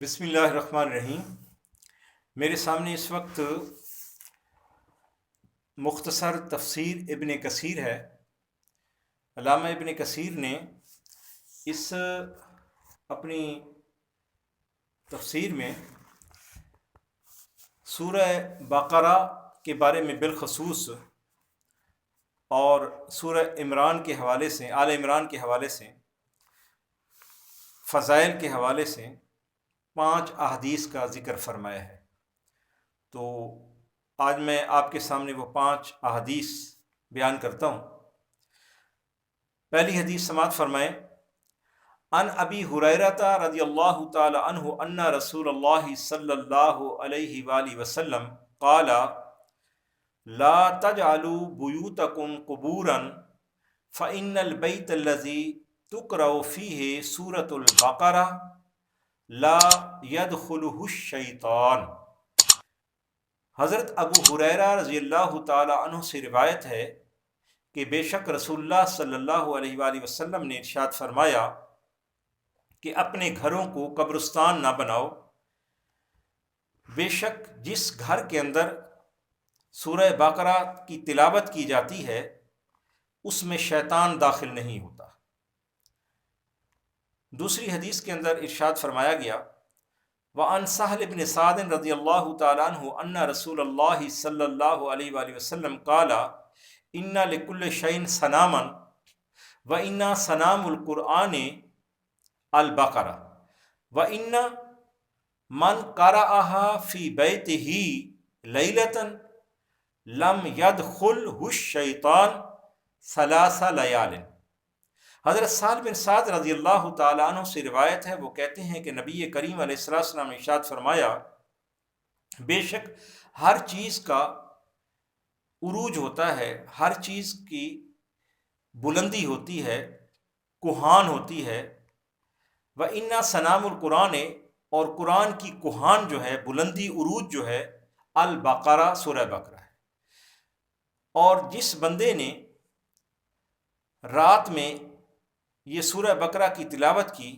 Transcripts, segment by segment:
بسم اللہ الرحمن الرحیم۔ میرے سامنے اس وقت مختصر تفسیر ابن کثیر ہے۔ علامہ ابن کثیر نے اس اپنی تفسیر میں سورہ بقرہ کے بارے میں بالخصوص اور سورہ عمران کے حوالے سے، آل عمران کے حوالے سے، فضائل کے حوالے سے 5 احادیث کا ذکر فرمایا ہے۔ تو آج میں آپ کے سامنے وہ 5 احادیث بیان کرتا ہوں۔ پہلی حدیث سماعت فرمائیں۔ ان ابی ہریرہ رضی اللہ تعالی عنہ ان رسول اللہ صلی اللہ علیہ وآلہ وسلم قال لا تجعلوا بیوتکم قبورا فإن البیت الذی تقرأ فیہ سورۃ البقرہ لا يدخلہ الشیطان۔ حضرت ابو ہریرہ رضی اللہ تعالی عنہ سے روایت ہے کہ بے شک رسول اللہ صلی اللہ علیہ وآلہ وسلم نے ارشاد فرمایا کہ اپنے گھروں کو قبرستان نہ بناؤ، بے شک جس گھر کے اندر سورہ بقرہ کی تلاوت کی جاتی ہے اس میں شیطان داخل نہیں ہوتا۔ دوسری حدیث کے اندر ارشاد فرمایا گیا وعن سہل بن سعد رضی اللہ تعالی عنہ ان رسول اللہ صلی اللہ علیہ وآلہ وسلم قال ان لکل شیء صناما وان صنام القرآن البقرہ وان من قرأها فی بیتہ لیلۃ لم يدخلہ الشیطان 3 لیال۔ حضرت سہل بن سعد رضی اللہ تعالیٰ عنہ سے روایت ہے، وہ کہتے ہیں کہ نبی کریم علیہ السلام نے ارشاد فرمایا بے شک ہر چیز کا عروج ہوتا ہے، ہر چیز کی بلندی ہوتی ہے، کوہان ہوتی ہے۔ وَإِنَّ صَنَامُ القرآن، اور قرآن کی کوہان جو ہے، بلندی عروج جو ہے، البقرہ سورہ بقرہ ہے۔ اور جس بندے نے رات میں یہ سورہ بقرہ کی تلاوت کی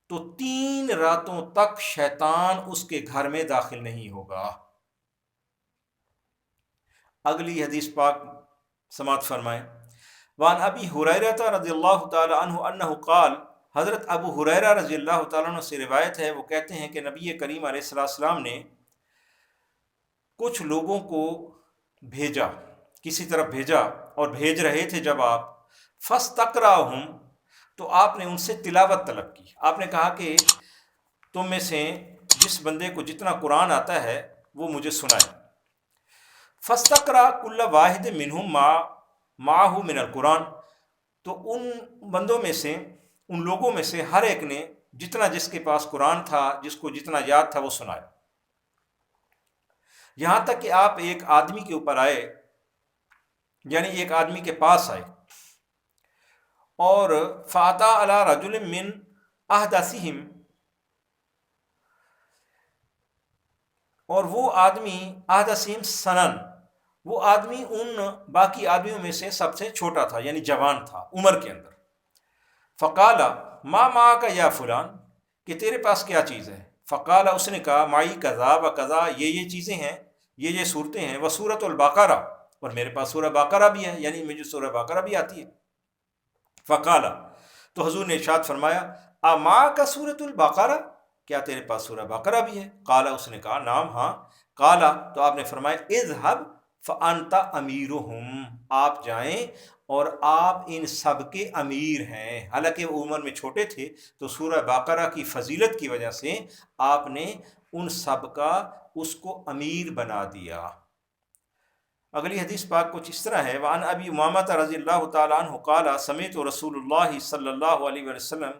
تو 3 راتوں تک شیطان اس کے گھر میں داخل نہیں ہوگا۔ اگلی حدیث پاک سماعت فرمائیں۔ وعن ابی ہریرہ رضی اللہ تعالی عنہ انہ قال، حضرت ابو ہریرہ رضی اللہ تعالیٰ عنہ سے روایت ہے، وہ کہتے ہیں کہ نبی کریم علیہ السلام نے کچھ لوگوں کو بھیجا، کسی طرف بھیجا، اور بھیج رہے تھے جب آپ فاستقرأہم، تو آپ نے ان سے تلاوت طلب کی۔ آپ نے کہا کہ تم میں سے جس بندے کو جتنا قرآن آتا ہے وہ مجھے سنائے۔ فاستقرأ کل واحد منہم معہ من القرآن، تو ان بندوں میں سے، ان لوگوں میں سے ہر ایک نے جتنا جس کے پاس قرآن تھا، جس کو جتنا یاد تھا وہ سنایا، یہاں تک کہ آپ ایک آدمی کے اوپر آئے، یعنی ایک آدمی کے پاس آئے، اور فاتا علی رجل من احدثہم، اور وہ آدمی احدثہم سنن، وہ آدمی ان باقی آدمیوں میں سے سب سے چھوٹا تھا، یعنی جوان تھا عمر کے اندر۔ فقال ما معک یا فلان، کہ تیرے پاس کیا چیز ہے؟ فقال، اس نے کہا معی کذا و کذا، یہ چیزیں ہیں، یہ صورتیں ہیں، وسورۃ البقرہ، اور میرے پاس سورہ بقرہ بھی ہے، یعنی مجھے سورہ بقرہ بھی آتی ہے۔ فقال، تو حضور نے ارشاد فرمایا امعک سورۃ البقرہ، کیا تیرے پاس سورہ بقرہ بھی ہے؟ قال، اس نے کہا نعم، ہاں۔ قال، تو آپ نے فرمایا اذهب فانت امیرہم، آپ جائیں اور آپ ان سب کے امیر ہیں۔ حالانکہ وہ عمر میں چھوٹے تھے تو سورہ بقرہ کی فضیلت کی وجہ سے آپ نے ان سب کا اس کو امیر بنا دیا۔ اگلی حدیث پاک کچھ اس طرح ہے۔ وعن ابی امامہ رضی اللہ تعالی عنہ قال سمعت رسول اللہ صلی اللہ علیہ وسلم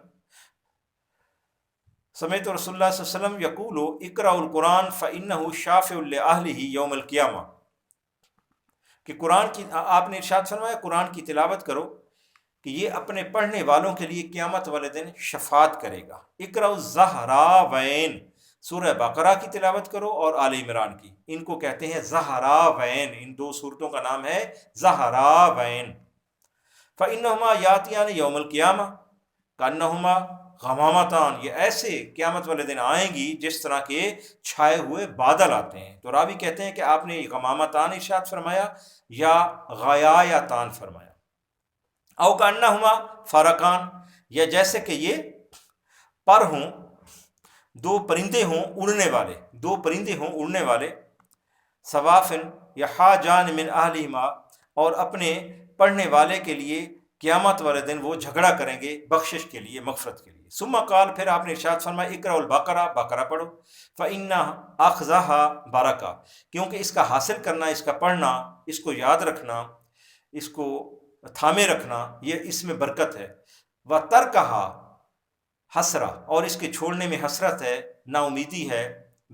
سمعت رسول اللہ صلی اللہ علیہ وسلم یقول اقرأوا القرآن فإنہ شافع لأہلہ یوم القیامہ، کہ قرآن کی، آپ نے ارشاد فرمایا قرآن کی تلاوت کرو کہ یہ اپنے پڑھنے والوں کے لیے قیامت والے دن شفاعت کرے گا۔ اقرأوا الزہراوین، سورہ بقرہ کی تلاوت کرو اور آل عمران کی، ان کو کہتے ہیں زہراوین، ان 2 سورتوں کا نام ہے زہراوین۔ فإنہما یاتیان یوم القیامہ، کانہما غمامتان، یہ ایسے قیامت والے دن آئیں گی جس طرح کے چھائے ہوئے بادل آتے ہیں. تو راوی کہتے ہیں کہ آپ نے غمامتان ارشاد فرمایا یا غیایتان فرمایا. او کانہما فرقان، یا جیسے کہ یہ پر ہوں، دو پرندے ہوں اڑنے والے، دو پرندے ہوں اڑنے والے. صوافن یا حاجان من اہلہما، اور اپنے پڑھنے والے کے لیے قیامت والے دن وہ جھگڑا کریں گے بخشش کے لیے، مغفرت کے لیے. ثم قال، پھر آپ نے ارشاد فرمایا اقرأ البقرہ، بقرہ پڑھو. فإن أخذها برکہ، کیونکہ اس کا حاصل کرنا، اس کا پڑھنا، اس کو یاد رکھنا، اس کو تھامے رکھنا، یہ اس میں برکت ہے. وترکها حسرہ، اور اس کے چھوڑنے میں حسرت ہے، نا امیدی ہے،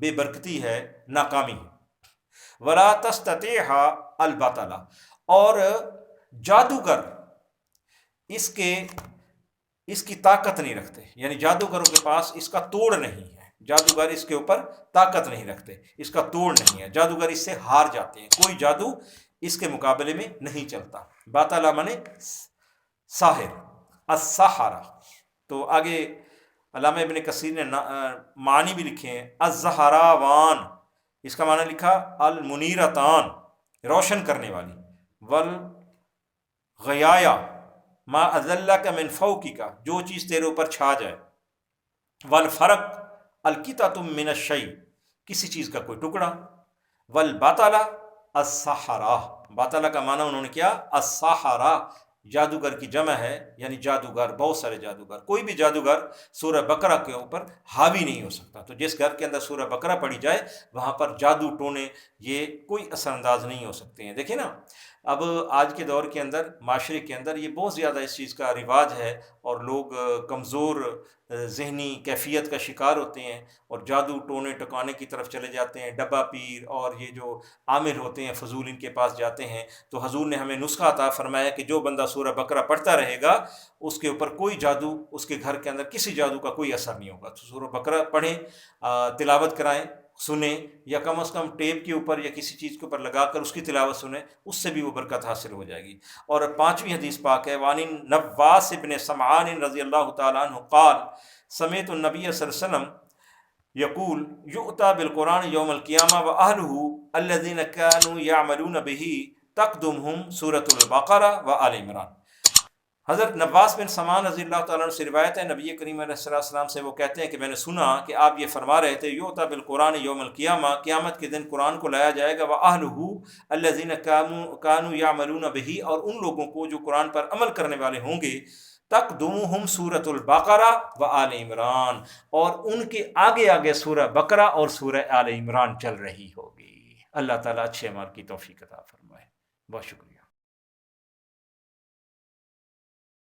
بے برکتی ہے، ناکامی ہے. ولا تستطيعها البطلہ، اور جادوگر اس کی طاقت نہیں رکھتے، یعنی جادوگروں کے پاس اس کا توڑ نہیں ہے. جادوگر اس کے اوپر طاقت نہیں رکھتے، اس کا توڑ نہیں ہے. جادوگر اس سے ہار جاتے ہیں، کوئی جادو اس کے مقابلے میں نہیں چلتا. باطلا مانے ساحر، السحرہ. تو آگے علامہ ابن کثیر نے معنی بھی لکھے ہیں. الزہراوان، اس کا معنی لکھا المنیرتان، روشن کرنے والی. والغیایا ما اذلک من فوقک، جو چیز تیرے اوپر چھا جائے. والفرق القطعۃ من الشیء، کسی چیز کا کوئی ٹکڑا. والبطلہ السحرہ، باطلہ کا معنی انہوں نے کیا السحرہ، جادوگر کی جمع ہے، یعنی جادوگر، بہت سارے جادوگر. کوئی بھی جادوگر سورہ بقرہ کے اوپر حاوی نہیں ہو سکتا. تو جس گھر کے اندر سورہ بقرہ پڑھی جائے وہاں پر جادو ٹونے یہ کوئی اثر انداز نہیں ہو سکتے ہیں. دیکھیں نا، اب آج کے دور کے اندر، معاشرے کے اندر یہ بہت زیادہ اس چیز کا رواج ہے، اور لوگ کمزور ذہنی کیفیت کا شکار ہوتے ہیں اور جادو ٹونے ٹکانے کی طرف چلے جاتے ہیں. ڈبہ پیر اور یہ جو عامل ہوتے ہیں فضول، ان کے پاس جاتے ہیں. تو حضور نے ہمیں نسخہ عطا فرمایا کہ جو بندہ سورہ بقرہ پڑھتا رہے گا اس کے اوپر کوئی جادو، اس کے گھر کے اندر کسی جادو کا کوئی اثر نہیں ہوگا. تو سورہ بقرہ پڑھیں، تلاوت کرائیں، سنیں، یا کم از کم ٹیپ کے اوپر یا کسی چیز کے اوپر لگا کر اس کی تلاوت سنیں، اس سے بھی وہ برکت حاصل ہو جائے گی. اور پانچویں حدیث پاک ہے، وعن نواس بن سمعان رضی اللہ تعالیٰ عنہ قال سمعت النبی صلی اللہ علیہ وسلم یقول یؤتی بالقرآن یوم القیامہ واہلہ الذین کانوا یعملون بہ تقدمہم سورۃ البقرہ وآل عمران. حضرت نواس بن سمان رضی اللہ تعالیٰ عنہ سے روایت ہے، نبی کریم علیہ السلام سے وہ کہتے ہیں کہ میں نے سنا کہ آپ یہ فرما رہے تھے یؤتی بالقرآن یوم القیامہ، قیامت کے دن قرآن کو لایا جائے گا، وآلہ الذین کانوا یعملون بہ، اور ان لوگوں کو جو قرآن پر عمل کرنے والے ہوں گے، تقدمہم سورۃ البقرہ وآل عمران، اور ان کے آگے آگے سورہ بقرہ اور سورہ آل عمران چل رہی ہوگی. اللہ تعالیٰ اچھے اعمال کی توفیق عطا فرمائے. بہت شکریہ.